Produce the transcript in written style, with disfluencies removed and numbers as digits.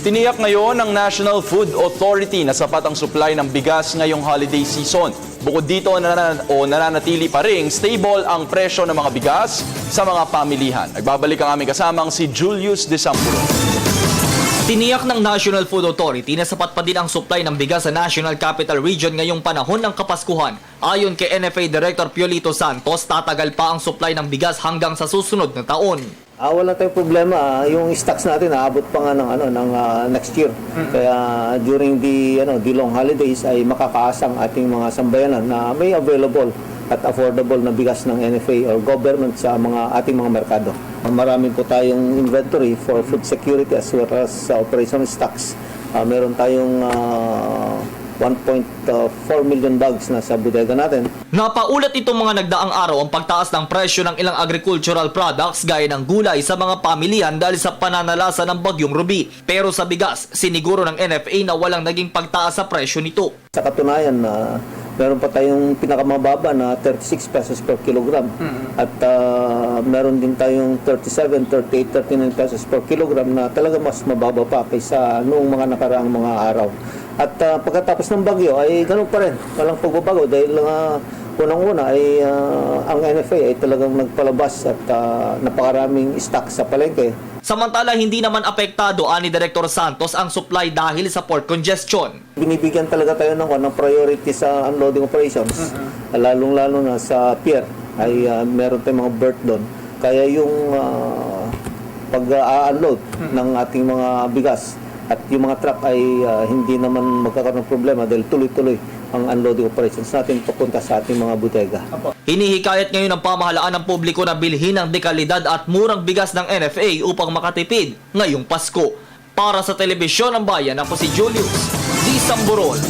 Tiniyak ngayon ng National Food Authority na sapat ang supply ng bigas ngayong holiday season. Bukod dito, nananatili pa ring stable ang presyo ng mga bigas sa mga pamilihan. Nagbabalik ang aming kasamang si Julius De Sampuro. Tiniyak ng National Food Authority na sapat pa din ang supply ng bigas sa National Capital Region ngayong panahon ng Kapaskuhan. Ayon kay NFA Director Piolito Santos, tatagal pa ang supply ng bigas hanggang sa susunod na taon. Wala tayong problema. Yung stocks natin aabot pa nga ng next year. Kaya during the long holidays ay makakaasang ating mga sambayanan na may available at affordable na bigas ng NFA or government sa ating mga merkado. Marami po tayong inventory for food security as well as operational stocks. Meron tayong 1.4 million bags na sa bodega natin. Napaulat itong mga nagdaang araw ang pagtaas ng presyo ng ilang agricultural products gaya ng gulay sa mga pamilihan dahil sa pananalasa ng Bagyong Ruby. Pero sa bigas, siniguro ng NFA na walang naging pagtaas sa presyo nito. Sa katunayan na meron pa tayong pinakamababa na 36 pesos per kilogram. At meron din tayong 37, 38, 39 pesos per kilogram na talaga mas mababa pa kaysa noong mga nakaraang mga araw. At pagkatapos ng bagyo ay ganun pa rin, walang pagbabago dahil unang-una ay ang NFA ay talagang nagpalabas at napakaraming stock sa palengke. Samantala, hindi naman apektado ani Director Santos ang supply dahil sa port congestion. Binibigyan talaga tayo ng priority sa unloading operations, lalong-lalo na sa pier ay meron tayong mga berth doon. Kaya yung pag-unload ng ating mga bigas at yung mga truck ay hindi naman magkakaroon ng problema dahil tuloy-tuloy ang unloading operations natin papunta sa ating mga bodega. Hinihikayat ngayon ng pamahalaan ng publiko na bilhin ang dekalidad at murang bigas ng NFA upang makatipid ngayong Pasko. Para sa Telebisyon ng Bayan, ako si Julius D. Samburol.